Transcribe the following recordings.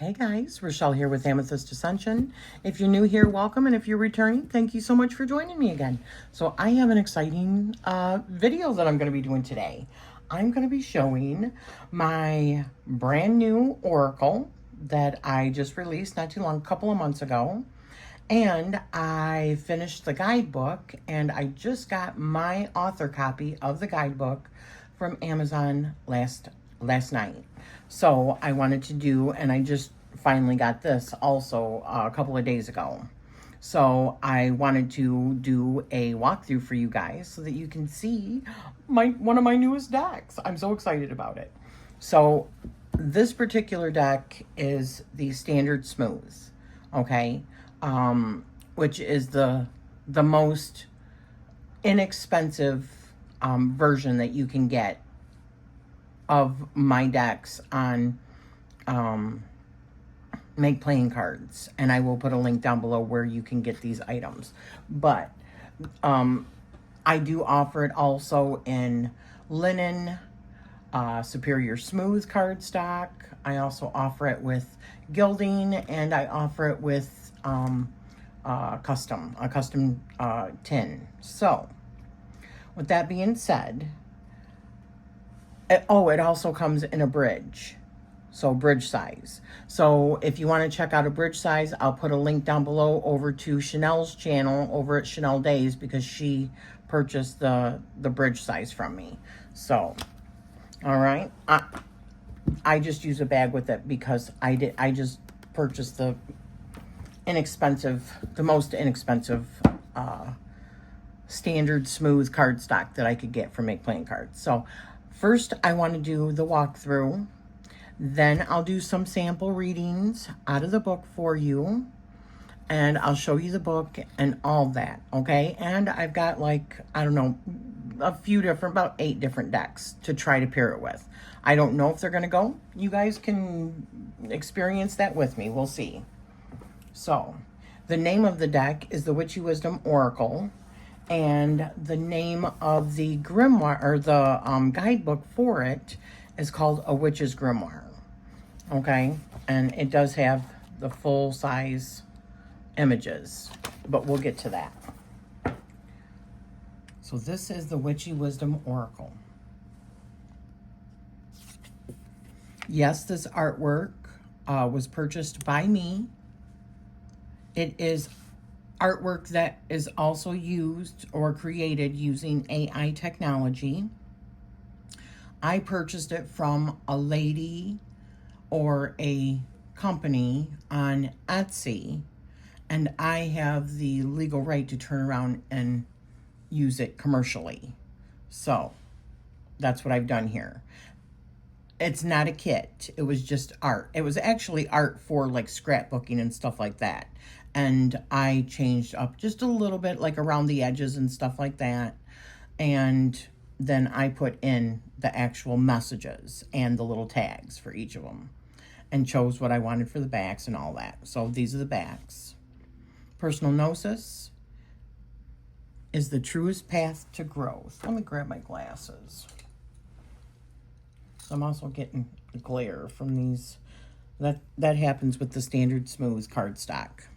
Hey guys, Rochelle here with Amethyst Ascension. If you're new here, welcome, and if you're returning, thank you so much for joining me again. So I have an exciting video that I'm going to be doing today. I'm going to be showing my brand new oracle that I just released not too long, a couple of months ago. And I finished the guidebook, and I just got my author copy of the guidebook from Amazon last night. So I wanted to do, and I just finally got this also a couple of days ago. So I wanted to do a walkthrough for you guys so that you can see one of my newest decks. I'm so excited about it. So this particular deck is the standard smooth, okay? Which is the most inexpensive version that you can get of my decks on Make Playing Cards, and I will put a link down below where you can get these items. But I do offer it also in linen, superior smooth cardstock. I also offer it with gilding, and I offer it with a custom tin. So with that being said, it also comes in a bridge, so bridge size. So if you want to check out a bridge size, I'll put a link down below over to Chanel's channel over at Chanel Days, because she purchased the bridge size from me. So, all right, I just use a bag with it because I just purchased the most inexpensive standard smooth cardstock that I could get from Make Playing Cards. So first I want to do the walkthrough, then I'll do some sample readings out of the book for you, and I'll show you the book and all that, okay? And I've got, like, I don't know, about 8 different decks to try to pair it with. I don't know if they're going to go. You guys can experience that with me. We'll see. So, the name of the deck is the Witchy Wisdom Oracle, and the name of the grimoire, or the guidebook for it, is called A Witch's Grimoire. Okay, and it does have the full-size images, but we'll get to that. So this is the Witchy Wisdom Oracle. Yes, this artwork was purchased by me. It is artwork that is also used or created using AI technology. I purchased it from a lady or a company on Etsy, and I have the legal right to turn around and use it commercially. So that's what I've done here. It's not a kit. It was just art. It was actually art for like scrapbooking and stuff like that. And I changed up just a little bit, like around the edges and stuff like that. And then I put in the actual messages and the little tags for each of them, and chose what I wanted for the backs and all that. So these are the backs. Personal gnosis is the truest path to growth. Let me grab my glasses. So I'm also getting glare from these. That happens with the standard smooth cardstock.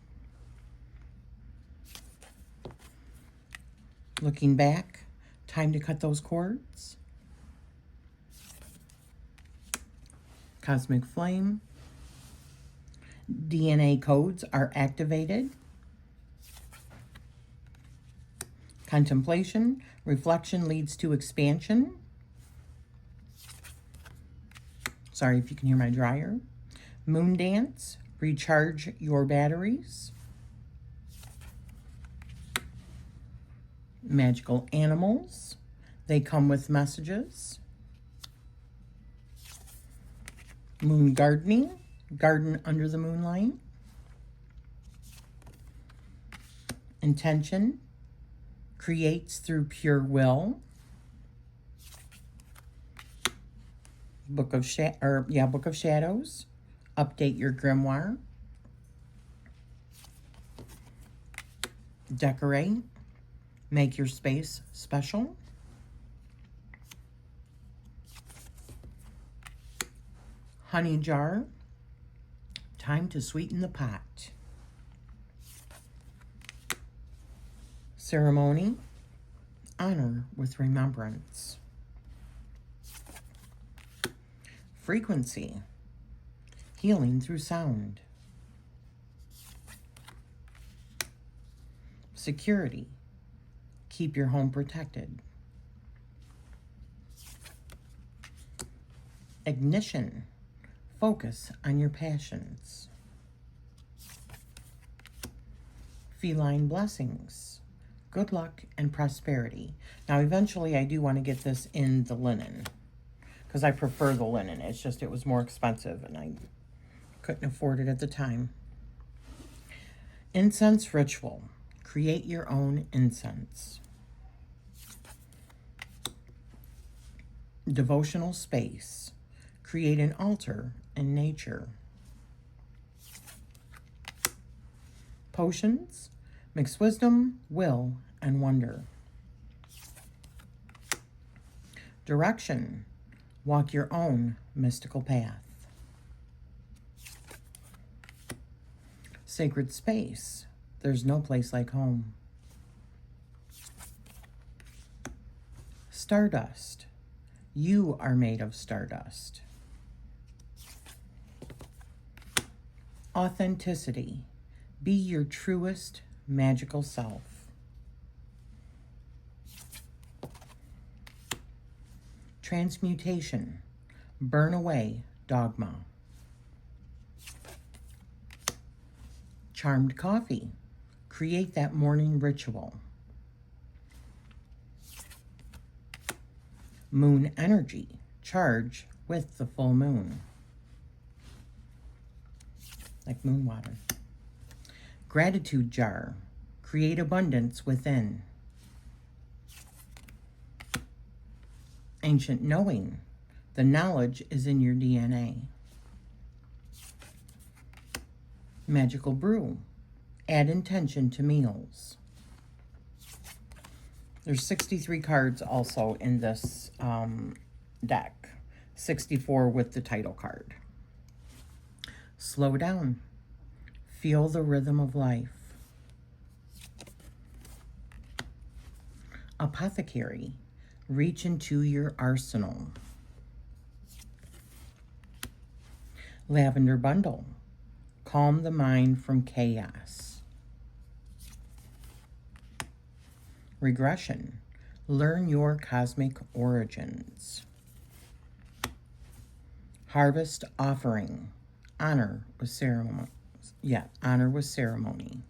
Looking back, time to cut those cords. Cosmic flame. DNA codes are activated. Contemplation. Reflection leads to expansion. Sorry if you can hear my dryer. Moon dance. Recharge your batteries. Magical animals. They come with messages. Moon gardening. Garden under the moonlight. Intention. Creates through pure will. Book of Shadows. Update your grimoire. Decorate. Make your space special. Honey jar. Time to sweeten the pot. Ceremony, honor with remembrance. Frequency, healing through sound. Security, keep your home protected. Ignition, focus on your passions. Feline blessings, good luck and prosperity. Now, eventually I do want to get this in the linen because I prefer the linen. It's just, it was more expensive and I couldn't afford it at the time. Incense ritual, create your own incense. Devotional space, create an altar in nature. Potions, mix wisdom, will, and wonder. Direction, walk your own mystical path. Sacred space, there's no place like home. Stardust, you are made of stardust. Authenticity, be your truest magical self. Transmutation, burn away dogma. Charmed coffee, create that morning ritual. Moon energy, charge with the full moon. Like moon water. Gratitude jar, create abundance within. Ancient knowing, the knowledge is in your DNA. Magical brew, add intention to meals. There's 63 cards also in this deck. 64 with the title card. Slow down. Feel the rhythm of life. Apothecary, reach into your arsenal. Lavender bundle, calm the mind from chaos. Regression, learn your cosmic origins. Harvest offering, honor with ceremony. Honor with ceremony.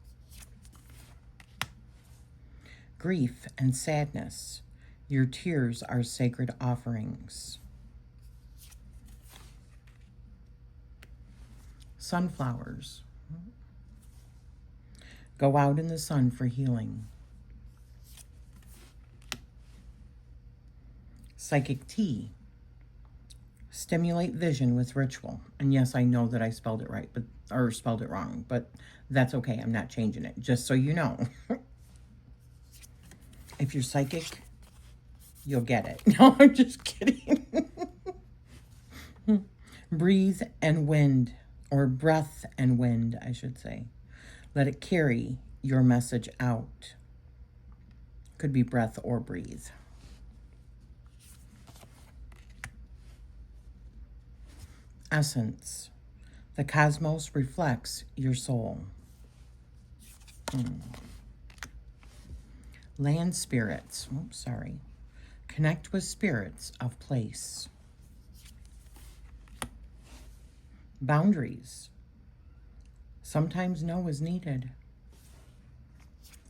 Grief and sadness, your tears are sacred offerings. Sunflowers, go out in the sun for healing. Psychic tea, stimulate vision with ritual. And yes, I know that I spelled it right, or spelled it wrong, but that's okay. I'm not changing it, just so you know. If you're psychic, you'll get it. No, I'm just kidding. Breathe and wind, or breath and wind, I should say. Let it carry your message out. Could be breath or breathe. Essence. The cosmos reflects your soul. Land spirits. Oops, sorry. Connect with spirits of place. Boundaries. Sometimes no is needed.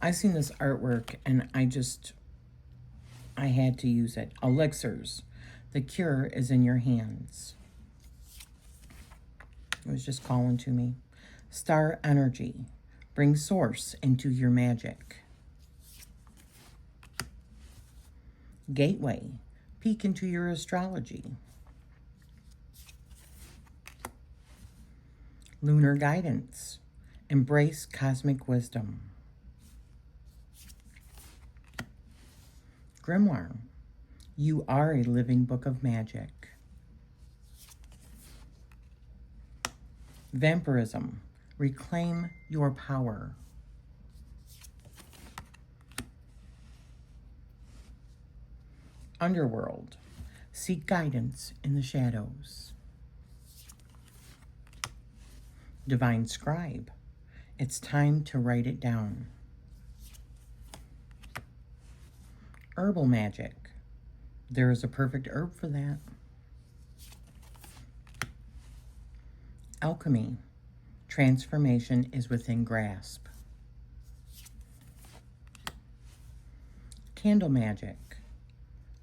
I've seen this artwork and I had to use it. Elixirs. The cure is in your hands. It was just calling to me. Star energy. Bring source into your magic. Gateway. Peek into your astrology. Lunar guidance. Embrace cosmic wisdom. Grimoire. You are a living book of magic. Vampirism. Reclaim your power. Underworld. Seek guidance in the shadows. Divine Scribe. It's time to write it down. Herbal magic. There is a perfect herb for that. Alchemy. Transformation is within grasp. Candle magic.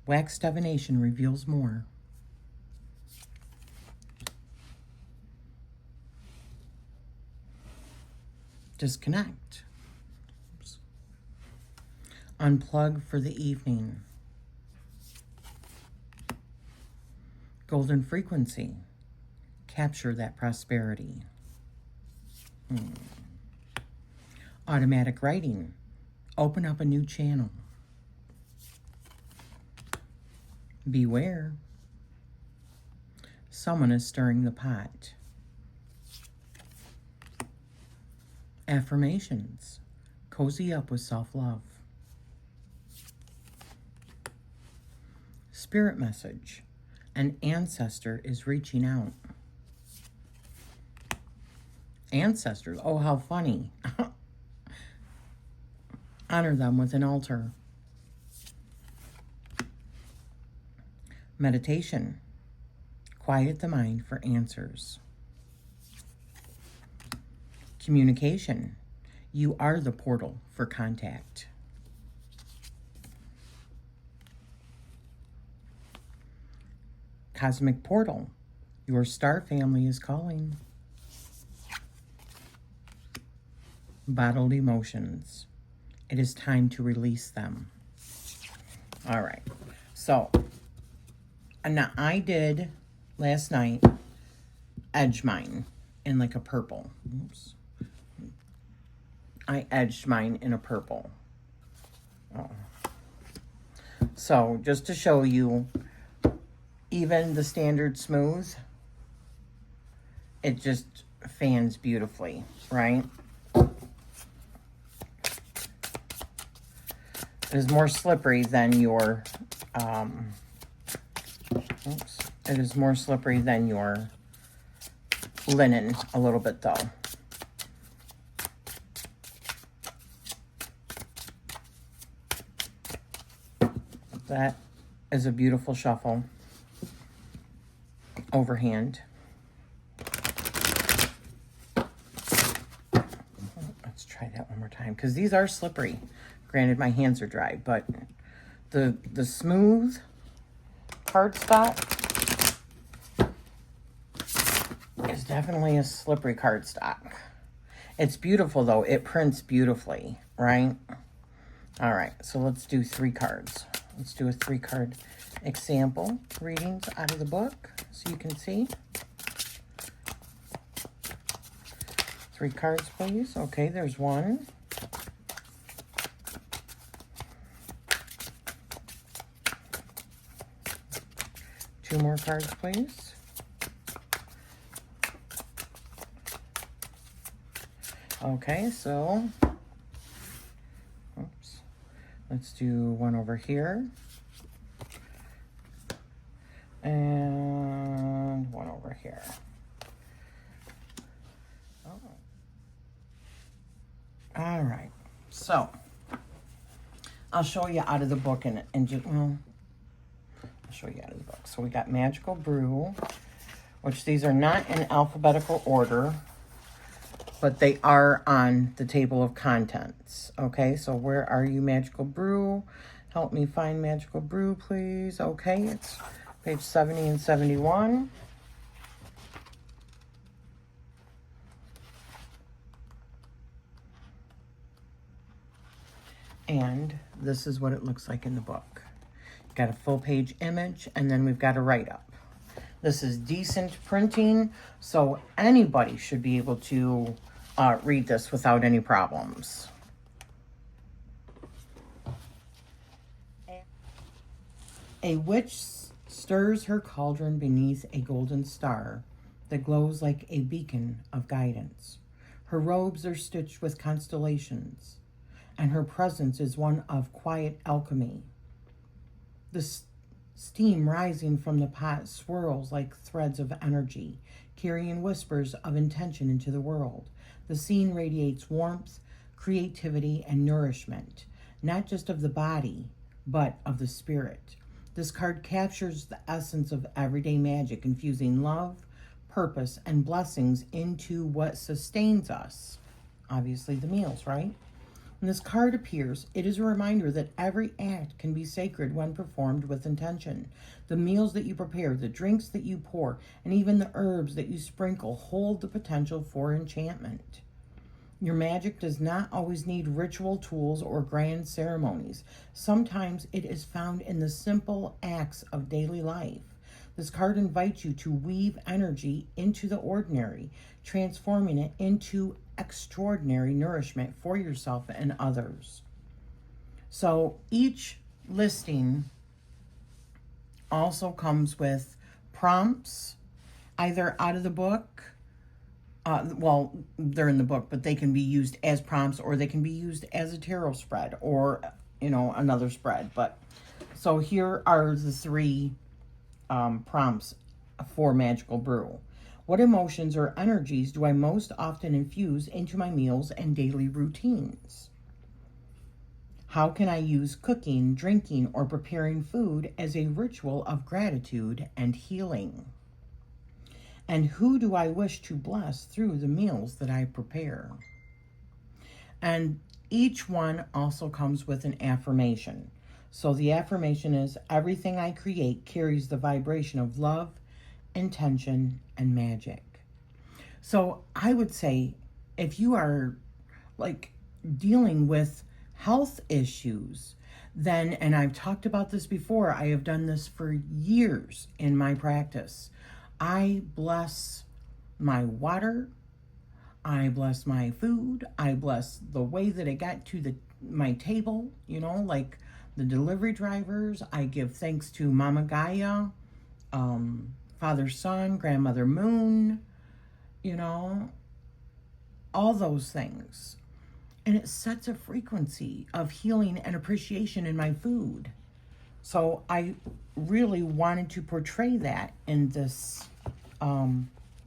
Wax divination reveals more. Disconnect. Oops. Unplug for the evening. Golden frequency. Capture that prosperity. Automatic writing. Open up a new channel. Beware. Someone is stirring the pot. Affirmations. Cozy up with self-love. Spirit message. An ancestor is reaching out. Ancestors. Oh, how funny. Honor them with an altar. Meditation. Quiet the mind for answers. Communication. You are the portal for contact. Cosmic portal. Your star family is calling. Bottled emotions. It is time to release them. All right. So, now I did last night edge mine in like a purple. Oops. I edged mine in a purple. Oh. So, just to show you, even the standard smooth, it just fans beautifully, right? It is more slippery than your, it is more slippery than your linen a little bit though. That is a beautiful shuffle. Overhand. Let's try that one more time because these are slippery. Granted, my hands are dry, but the smooth cardstock is definitely a slippery cardstock. It's beautiful though. It prints beautifully, right? All right, so let's do 3 cards. Let's do a 3-card example readings out of the book so you can see. 3 cards, please. Okay, there's 1. Two more cards, please. Okay, so oops. Let's do 1 over here. And 1 over here. Oh. All right. So I'll show you out of the book and just, well, I'll show you out of the book. So we got Magical Brew, which these are not in alphabetical order, but they are on the table of contents. Okay, so where are you, Magical Brew? Help me find Magical Brew, please. Okay, it's page 70 and 71. And this is what it looks like in the book. Got a full page image, and then we've got a write-up. This is decent printing, so anybody should be able to read this without any problems. A witch stirs her cauldron beneath a golden star. that glows like a beacon of guidance. Her robes are stitched with constellations, and her presence is one of quiet alchemy. The steam rising from the pot swirls like threads of energy, carrying whispers of intention into the world. The scene radiates warmth, creativity, and nourishment, not just of the body, but of the spirit. This card captures the essence of everyday magic, infusing love, purpose, and blessings into what sustains us. Obviously, the meals, right? When this card appears, it is a reminder that every act can be sacred when performed with intention. The meals that you prepare, the drinks that you pour, and even the herbs that you sprinkle hold the potential for enchantment. Your magic does not always need ritual tools or grand ceremonies. Sometimes it is found in the simple acts of daily life. This card invites you to weave energy into the ordinary, transforming it into extraordinary nourishment for yourself and others. So each listing also comes with prompts, either out of the book. Well, they're in the book, but they can be used as prompts, or they can be used as a tarot spread, or, another spread. But so here are the three prompts for Magical Brew. What emotions or energies do I most often infuse into my meals and daily routines? How can I use cooking, drinking, or preparing food as a ritual of gratitude and healing? And who do I wish to bless through the meals that I prepare? And each one also comes with an affirmation. So the affirmation is, everything I create carries the vibration of love, intention, and magic. So I would say, if you are dealing with health issues, then, and I've talked about this before, I have done this for years in my practice. I bless my water, I bless my food, I bless the way that it got to my table, like the delivery drivers. I give thanks to Mama Gaia, Father Sun, Grandmother Moon, all those things. And it sets a frequency of healing and appreciation in my food. So I really wanted to portray that in this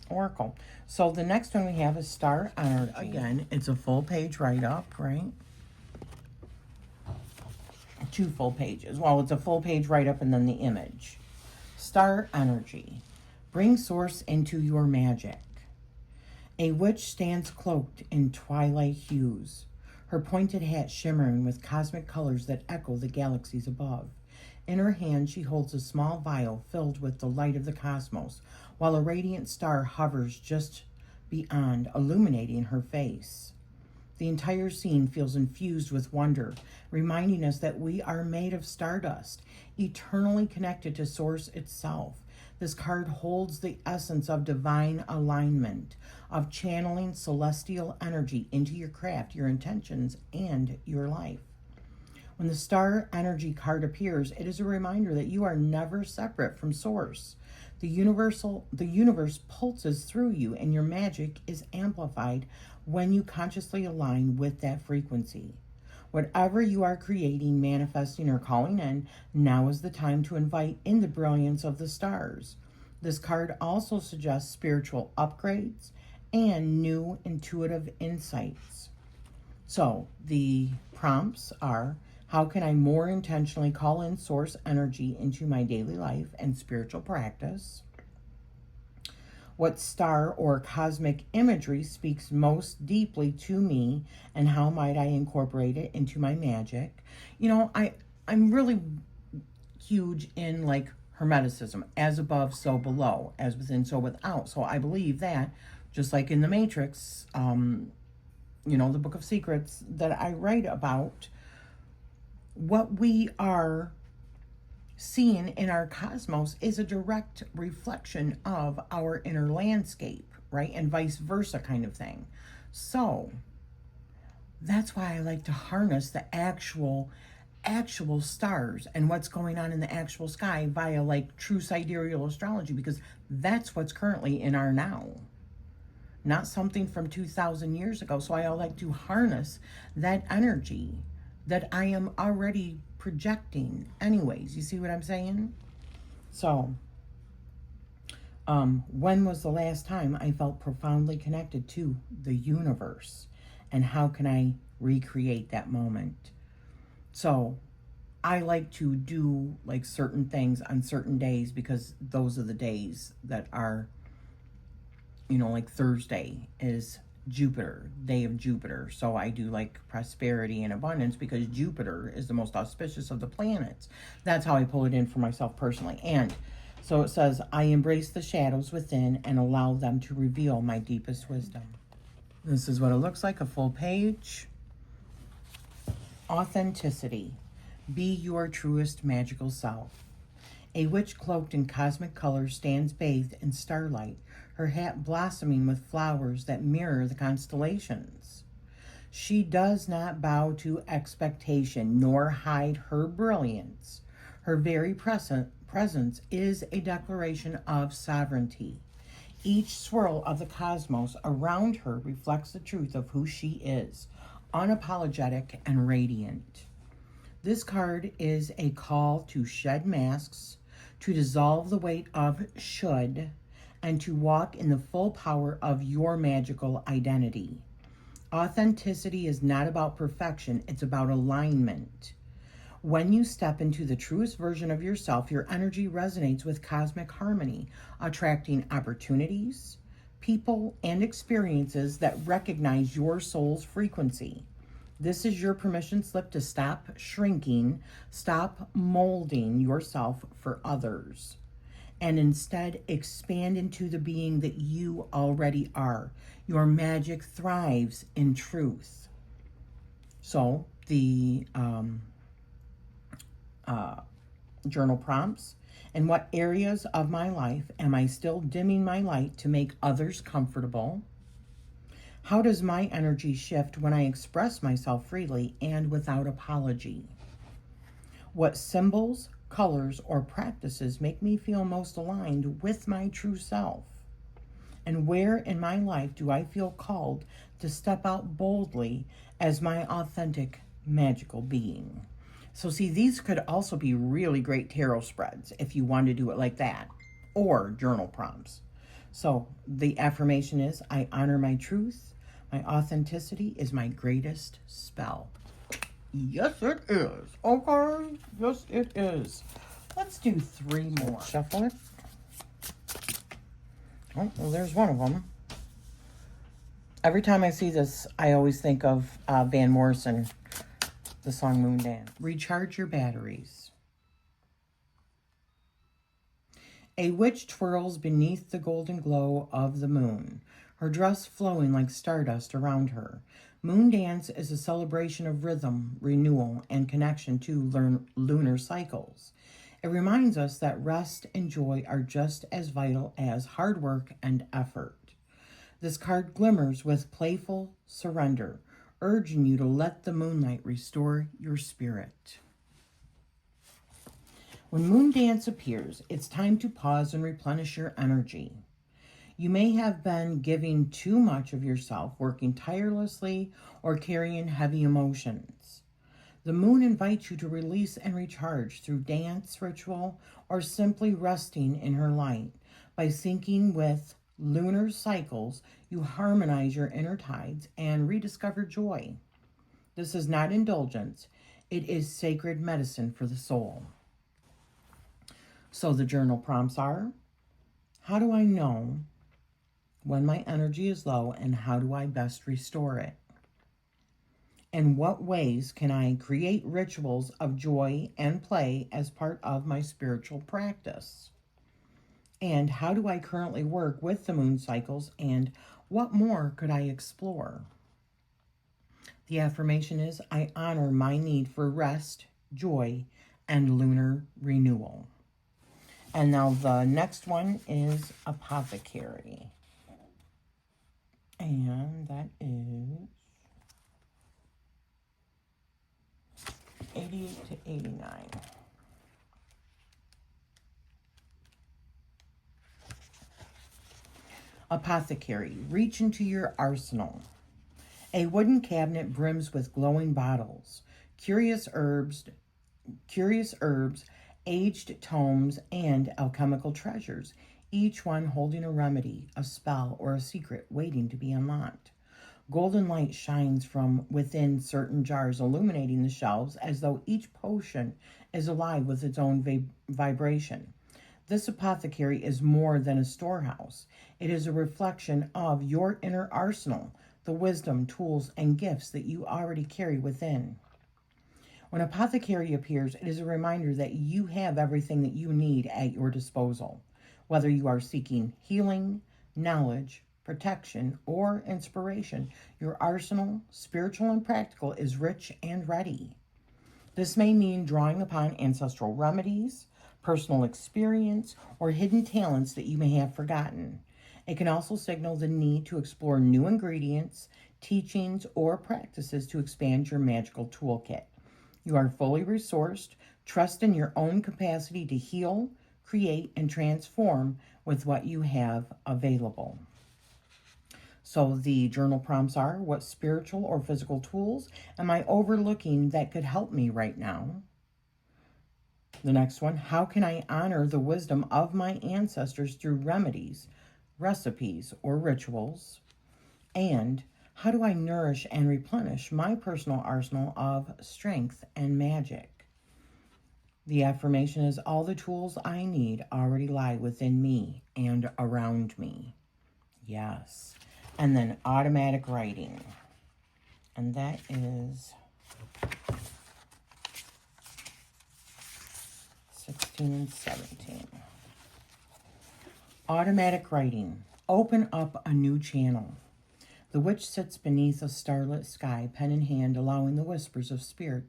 oracle. So the next one we have is Star Energy. Again, it's a full page write-up, right? 2 full pages. Well, it's a full page write-up and then the image. Star Energy. Bring source into your magic. A witch stands cloaked in twilight hues, her pointed hat shimmering with cosmic colors that echo the galaxies above. In her hand, she holds a small vial filled with the light of the cosmos, while a radiant star hovers just beyond, illuminating her face. The entire scene feels infused with wonder, reminding us that we are made of stardust, eternally connected to Source itself. This card holds the essence of divine alignment, of channeling celestial energy into your craft, your intentions, and your life. When the Star Energy card appears, it is a reminder that you are never separate from Source. The universe pulses through you, and your magic is amplified when you consciously align with that frequency. Whatever you are creating, manifesting, or calling in, now is the time to invite in the brilliance of the stars. This card also suggests spiritual upgrades and new intuitive insights. So the prompts are, how can I more intentionally call in Source energy into my daily life and spiritual practice? What star or cosmic imagery speaks most deeply to me, and how might I incorporate it into my magic? I'm really huge in Hermeticism, as above, so below, as within, so without. So I believe that, just like in the Matrix, the Book of Secrets that I write about, what we are seeing in our cosmos is a direct reflection of our inner landscape, right? And vice versa kind of thing. So that's why I like to harness the actual actual stars and what's going on in the actual sky via like true sidereal astrology, because that's what's currently in our now, not something from 2,000 years ago. So I like to harness that energy that I am already projecting anyways. You see what I'm saying? So, when was the last time I felt profoundly connected to the universe? And how can I recreate that moment? So, I like to do like certain things on certain days, because those are the days that are, you know, like Thursday is Jupiter, day of Jupiter. So I do like prosperity and abundance because Jupiter is the most auspicious of the planets. That's how I pull it in for myself personally. And so it says, I embrace the shadows within and allow them to reveal my deepest wisdom. This is what it looks like, a full page. Authenticity. Be your truest magical self. A witch cloaked in cosmic colors stands bathed in starlight, her hat blossoming with flowers that mirror the constellations. She does not bow to expectation, nor hide her brilliance. Her very presence is a declaration of sovereignty. Each swirl of the cosmos around her reflects the truth of who she is, unapologetic and radiant. This card is a call to shed masks, to dissolve the weight of should, and to walk in the full power of your magical identity. Authenticity is not about perfection, it's about alignment. When you step into the truest version of yourself, your energy resonates with cosmic harmony, attracting opportunities, people, and experiences that recognize your soul's frequency. This is your permission slip to stop shrinking, stop molding yourself for others, and instead expand into the being that you already are. Your magic thrives in truth. So the journal prompts: in what areas of my life am I still dimming my light to make others comfortable? How does my energy shift when I express myself freely and without apology? What symbols, colors, or practices make me feel most aligned with my true self? And where in my life do I feel called to step out boldly as my authentic magical being? So see, these could also be really great tarot spreads if you want to do it like that, or journal prompts. So the affirmation is, I honor my truth. My authenticity is my greatest spell. Yes, it is. Okay. Yes, it is. Let's do 3 more. Shuffle it. Oh, well, there's one of them. Every time I see this, I always think of Van Morrison, the song Moon Dance. Recharge your batteries. A witch twirls beneath the golden glow of the moon, her dress flowing like stardust around her. Moon dance is a celebration of rhythm, renewal, and connection to lunar cycles. It reminds us that rest and joy are just as vital as hard work and effort. This card glimmers with playful surrender, urging you to let the moonlight restore your spirit. When moon dance appears, it's time to pause and replenish your energy. You may have been giving too much of yourself, working tirelessly, or carrying heavy emotions. The moon invites you to release and recharge through dance, ritual, or simply resting in her light. By syncing with lunar cycles, you harmonize your inner tides and rediscover joy. This is not indulgence, it is sacred medicine for the soul. So the journal prompts are, how do I know when my energy is low, and how do I best restore it? In what ways can I create rituals of joy and play as part of my spiritual practice? And how do I currently work with the moon cycles, and what more could I explore? The affirmation is, I honor my need for rest, joy, and lunar renewal. And now the next one is apothecary. And that is 88 to 89. Apothecary, reach into your arsenal. A wooden cabinet brims with glowing bottles, curious herbs, aged tomes, and alchemical treasures, each one holding a remedy, a spell, or a secret waiting to be unlocked. Golden light shines from within certain jars, illuminating the shelves as though each potion is alive with its own vibration. This apothecary is more than a storehouse. It is a reflection of your inner arsenal, the wisdom, tools, and gifts that you already carry within. When apothecary appears, it is a reminder that you have everything that you need at your disposal. Whether you are seeking healing, knowledge, protection, or inspiration, your arsenal, spiritual and practical, is rich and ready. This may mean drawing upon ancestral remedies, personal experience, or hidden talents that you may have forgotten. It can also signal the need to explore new ingredients, teachings, or practices to expand your magical toolkit. You are fully resourced. Trust in your own capacity to heal, create, and transform with what you have available. So the journal prompts are, what spiritual or physical tools am I overlooking that could help me right now? The next one, how can I honor the wisdom of my ancestors through remedies, recipes, or rituals? And how do I nourish and replenish my personal arsenal of strength and magic? The affirmation is, all the tools I need already lie within me and around me. Yes. And then automatic writing. And that is 16 and 17. Automatic writing. Open up a new channel. The witch sits beneath a starlit sky, pen in hand, allowing the whispers of spirit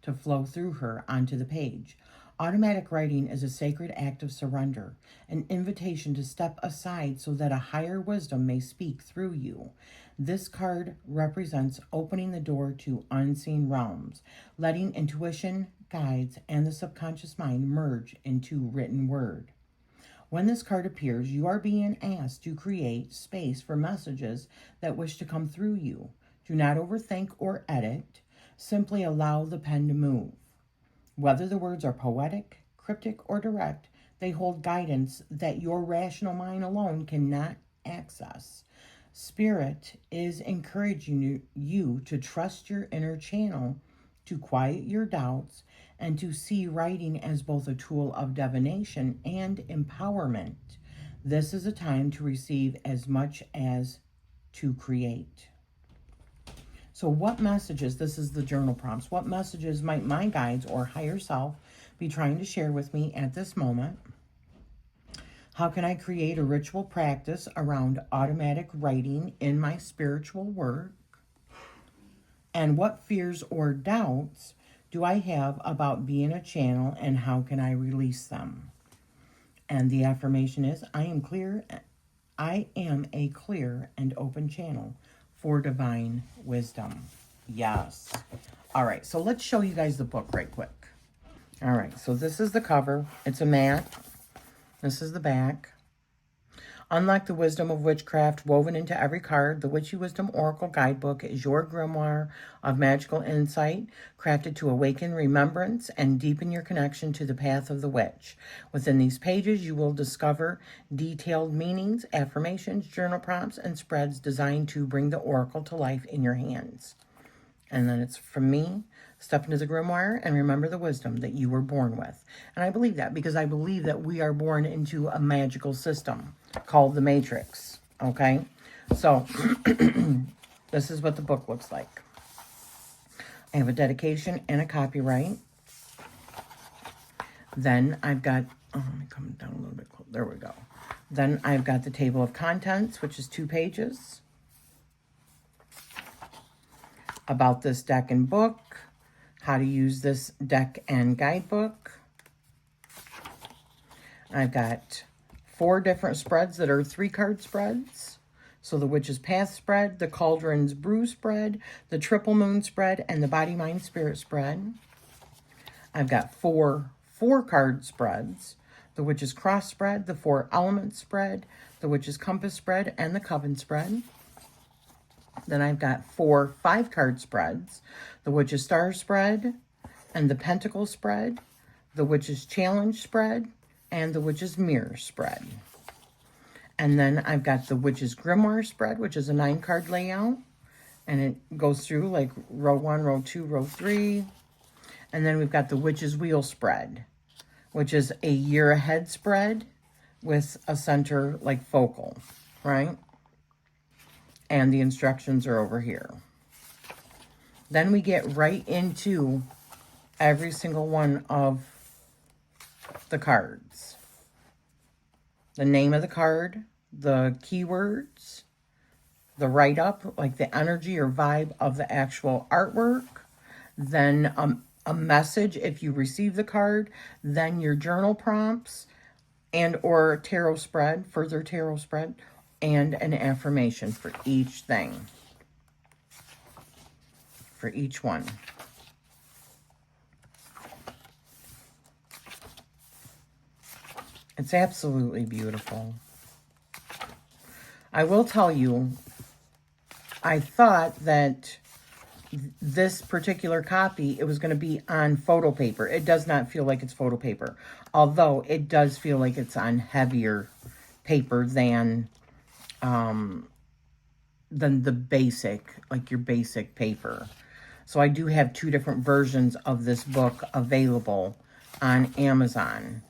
to flow through her onto the page. Automatic writing is a sacred act of surrender, an invitation to step aside so that a higher wisdom may speak through you. This card represents opening the door to unseen realms, letting intuition, guides, and the subconscious mind merge into written word. When this card appears, you are being asked to create space for messages that wish to come through you. Do not overthink or edit. Simply allow the pen to move. Whether the words are poetic, cryptic, or direct, they hold guidance that your rational mind alone cannot access. Spirit is encouraging you to trust your inner channel, to quiet your doubts, and to see writing as both a tool of divination and empowerment. This is a time to receive as much as to create. So what messages, this is the journal prompts, what messages might my guides or higher self be trying to share with me at this moment? How can I create a ritual practice around automatic writing in my spiritual work? And what fears or doubts do I have about being a channel, and how can I release them? And the affirmation is, I am a clear and open channel for divine wisdom. Yes. All right, so let's show you guys the book right quick. All right, so this is the cover. It's a mat. This is the back. Unlock the wisdom of witchcraft woven into every card. The Witchy Wisdom Oracle Guidebook is your grimoire of magical insight, crafted to awaken remembrance and deepen your connection to the path of the witch. Within these pages, you will discover detailed meanings, affirmations, journal prompts, and spreads designed to bring the oracle to life in your hands. And then it's from me. Step into the grimoire and remember the wisdom that you were born with. And I believe that because I believe that we are born into a magical system called the Matrix. Okay? So, this is what the book looks like. I have a dedication and a copyright. Then I've got, let me come down a little bit closer. There we go. Then I've got the table of contents, which is 2 pages. About this deck and book. How to use this deck and guidebook. I've got 4 different spreads that are 3-card spreads. So the Witch's Path spread, the Cauldron's Brew spread, the Triple Moon spread, and the Body, Mind, Spirit spread. I've got four card spreads, the Witch's Cross spread, the 4 element spread, the Witch's Compass spread, and the Coven spread. Then I've got 4 5-card spreads, the Witch's Star spread, and the Pentacle spread, the Witch's Challenge spread, and the Witch's Mirror spread. And then I've got the Witch's Grimoire spread, which is a 9-card layout. And it goes through like row 1, row 2, row 3. And then we've got the Witch's Wheel spread, which is a year ahead spread with a center like focal, right? And the instructions are over here. Then we get right into every single one of the cards. The name of the card, the keywords, the write-up, like the energy or vibe of the actual artwork, then a message if you receive the card, then your journal prompts and or tarot spread, further tarot spread, and an affirmation for each thing, for each one. It's absolutely beautiful. I will tell you, I thought that this particular copy, it was going to be on photo paper. It does not feel like it's photo paper, although it does feel like it's on heavier paper than the basic, like your basic paper. So I do have 2 different versions of this book available on Amazon.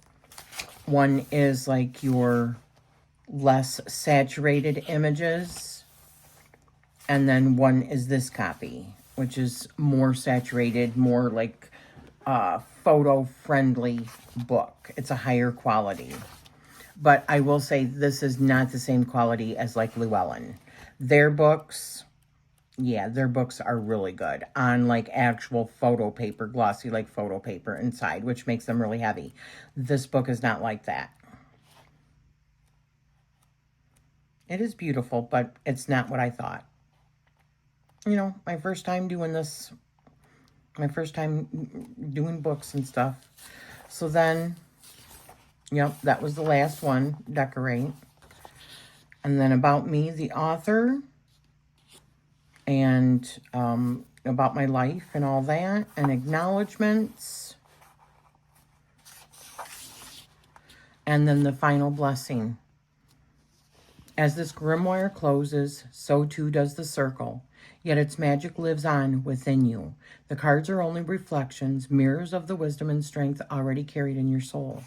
One is like your less saturated images, and then one is this copy, which is more saturated, more like photo-friendly book. It's a higher quality. But I will say this is not the same quality as like Llewellyn. Their books, yeah, their books are really good on like actual photo paper, glossy like photo paper inside, which makes them really heavy. This book is not like that. It is beautiful, but it's not what I thought. You know, my first time doing this, my first time doing books and stuff. So then, yep, that was the last one, decorate. And then about me, the author, and about my life and all that, and acknowledgements. And then the final blessing. As this grimoire closes, so too does the circle. Yet its magic lives on within you. The cards are only reflections, mirrors of the wisdom and strength already carried in your soul.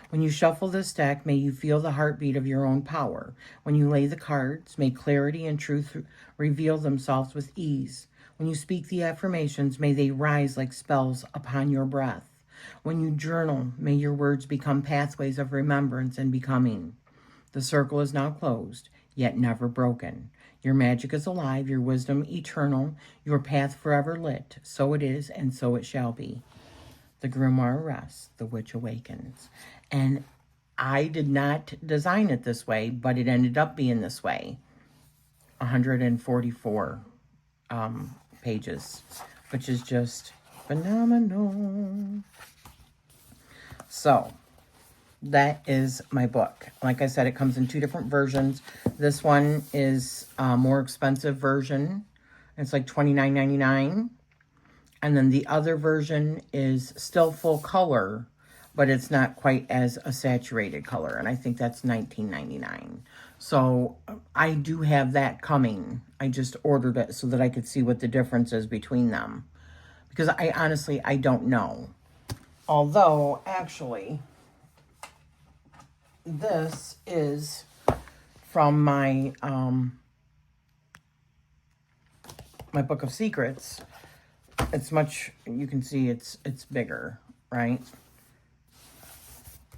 When you shuffle this deck, may you feel the heartbeat of your own power. When you lay the cards, may clarity and truth reveal themselves with ease. When you speak the affirmations, may they rise like spells upon your breath. When you journal, may your words become pathways of remembrance and becoming. The circle is now closed, yet never broken. Your magic is alive, your wisdom eternal, your path forever lit. So it is, and so it shall be. The grimoire rests, the witch awakens. And I did not design it this way, but it ended up being this way. 144 pages, which is just phenomenal. So that is my book. Like I said, it comes in 2 different versions. This one is a more expensive version. It's like $29.99. And then the other version is still full color, but it's not quite as a saturated color. And I think that's $19.99. So I do have that coming. I just ordered it so that I could see what the difference is between them. Because I honestly, I don't know. Although, actually, this is from my my Book of Secrets. It's much, you can see it's bigger, right?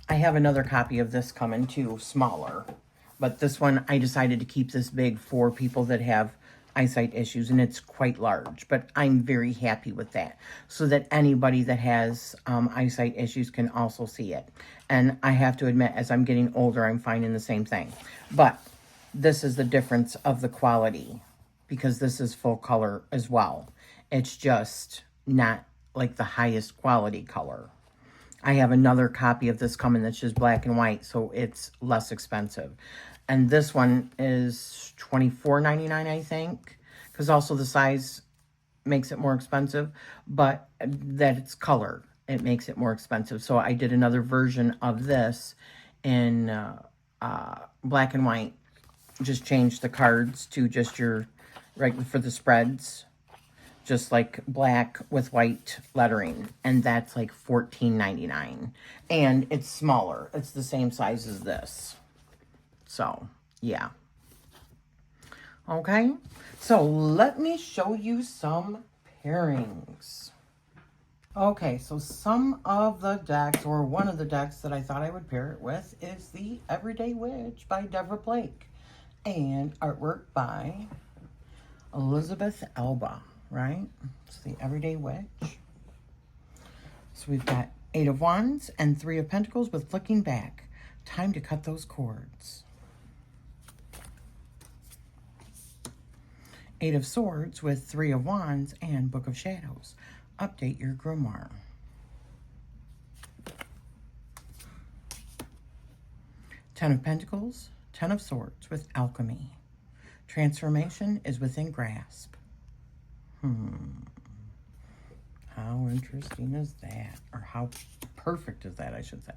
I have another copy of this coming too, smaller. But this one, I decided to keep this big for people that have eyesight issues, and it's quite large. But I'm very happy with that, so that anybody that has eyesight issues can also see it. And I have to admit, as I'm getting older, I'm finding the same thing. But this is the difference of the quality, because this is full color as well. It's just not like the highest quality color. I have another copy of this coming that's just black and white, so it's less expensive. And this one is $24.99, I think, because also the size makes it more expensive, but that it's color, it makes it more expensive. So I did another version of this in black and white. Just changed the cards to just your regular for the spreads, just like black with white lettering, and that's like $14.99, and it's smaller. It's the same size as this. So yeah. Okay, so let me show you some pairings. Okay, so some of the decks, or one of the decks that I thought I would pair it with, is the Everyday Witch by Deborah Blake, and artwork by Elizabeth Elba, right? It's the Everyday Witch. So we've got 8 of Wands and 3 of Pentacles with looking back. Time to cut those cords. 8 of Swords with 3 of Wands and Book of Shadows. Update your grimoire. 10 of Pentacles, 10 of Swords with alchemy. Transformation is within grasp. How interesting is that? Or how perfect is that, I should say.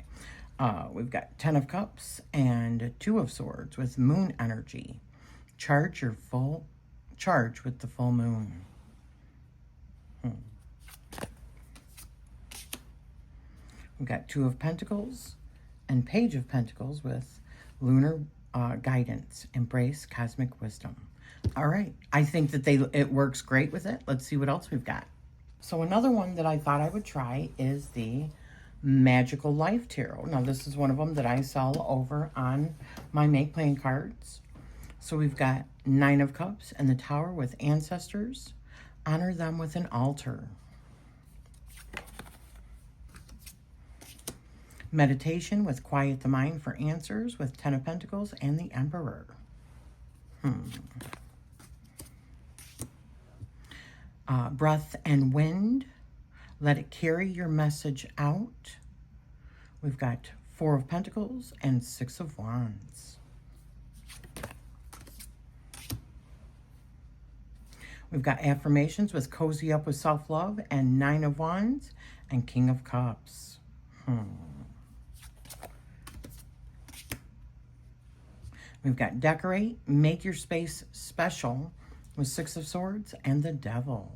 We've got 10 of Cups and 2 of Swords with moon energy. Charge with the full moon. We've got 2 of Pentacles and Page of Pentacles with lunar guidance. Embrace cosmic wisdom. All right, I think that it works great with it. Let's see what else we've got. So another one that I thought I would try is the Magical Life Tarot. Now this is one of them that I sell over on my Make Playing cards. So we've got 9 of Cups and the Tower with ancestors. Honor them with an altar. Meditation with quiet the mind for answers with 10 of Pentacles and the Emperor. Breath and wind. Let it carry your message out. We've got 4 of Pentacles and 6 of Wands. We've got affirmations with cozy up with self-love and 9 of Wands and King of Cups. We've got decorate, make your space special with 6 of Swords and the Devil.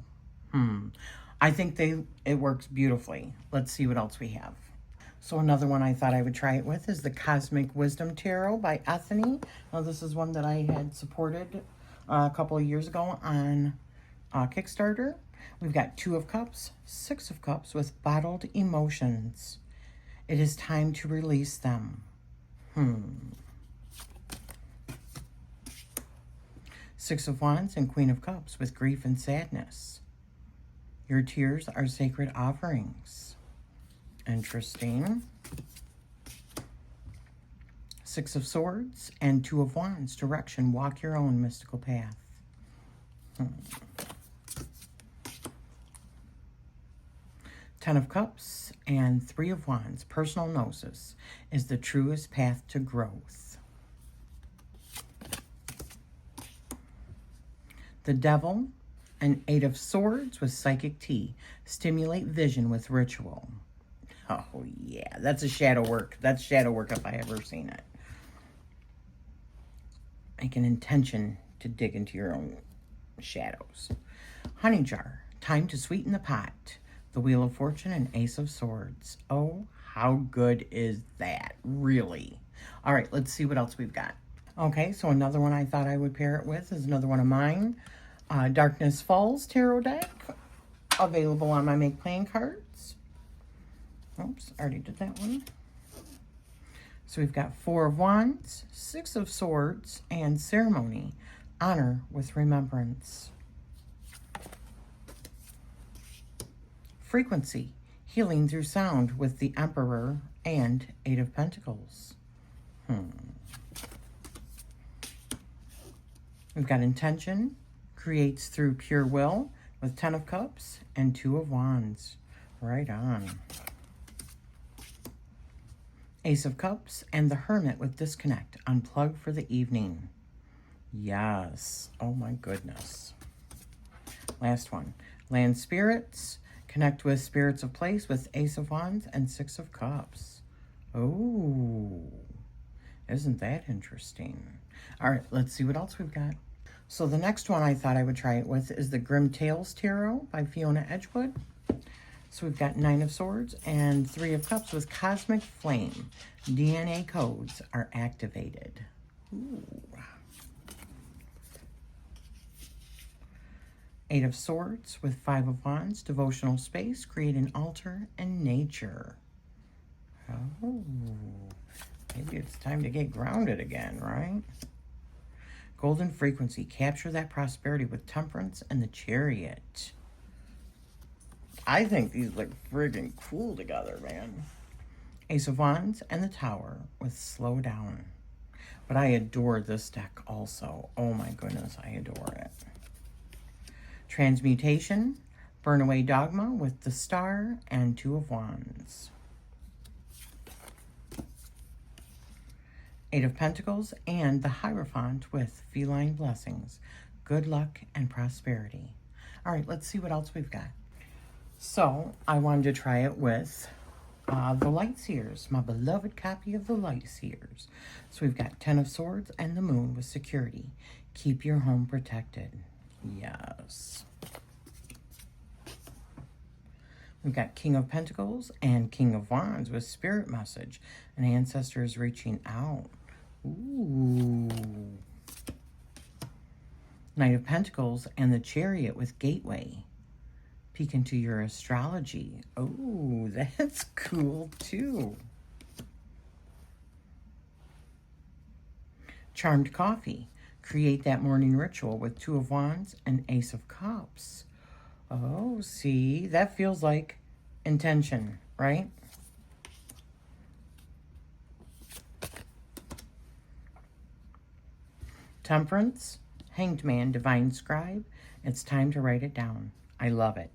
I think it works beautifully. Let's see what else we have. So another one I thought I would try it with is the Cosmic Wisdom Tarot by Ethany. Now this is one that I had supported a couple of years ago on Kickstarter. We've got 2 of Cups, 6 of Cups with bottled emotions. It is time to release them. 6 of Wands and Queen of Cups with grief and sadness. Your tears are sacred offerings. Interesting. 6 of Swords and 2 of Wands. Direction. Walk your own mystical path. 10 of Cups and 3 of Wands. Personal gnosis is the truest path to growth. The Devil and 8 of Swords with psychic tea. Stimulate vision with ritual. Oh, yeah. That's a shadow work. That's shadow work if I ever seen it. Make an intention to dig into your own shadows. Honey jar. Time to sweeten the pot. The Wheel of Fortune and Ace of Swords. Oh, how good is that? Really? All right, let's see what else we've got. Okay, so another one I thought I would pair it with is another one of mine. Darkness Falls Tarot deck. Available on my Make Playing cards. Oops, I already did that one. So we've got 4 of Wands, 6 of Swords, and Ceremony. Honor with remembrance. Frequency. Healing through sound with the Emperor and 8 of Pentacles. We've got Intention. Creates through pure will with 10 of Cups and 2 of Wands. Right on. Ace of Cups and the Hermit with disconnect. Unplug for the evening. Yes. Oh my goodness. Last one. Land spirits. Connect with spirits of place with Ace of Wands and Six of Cups. Oh, isn't that interesting? All right, let's see what else we've got. So the next one I thought I would try it with is the Grim Tales Tarot by Fiona Edgewood. So we've got 9 of Swords and 3 of Cups with Cosmic Flame. DNA codes are activated. Ooh. 8 of Swords with 5 of Wands. Devotional space. Create an altar in nature. Oh, maybe it's time to get grounded again, right? Golden frequency. Capture that prosperity with Temperance and the Chariot. I think these look friggin' cool together, man. Ace of Wands and the Tower with Slow Down. But I adore this deck also. Oh my goodness, I adore it. Transmutation. Burn Away Dogma with the Star and 2 of Wands. 8 of Pentacles and the Hierophant with Feline Blessings. Good luck and prosperity. All right, let's see what else we've got. So I wanted to try it with the Light Seers, my beloved copy of the Light Seers. So we've got 10 of Swords and the Moon with security. Keep your home protected. Yes. We've got King of Pentacles and King of Wands with Spirit Message and Ancestors reaching out. Ooh. Knight of Pentacles and the Chariot with Gateway. Peek into your astrology. Oh, that's cool too. Charmed Coffee. Create that morning ritual with 2 of Wands and Ace of Cups. Oh, see, that feels like intention, right? Temperance, Hanged Man, Divine Scribe. It's time to write it down. I love it.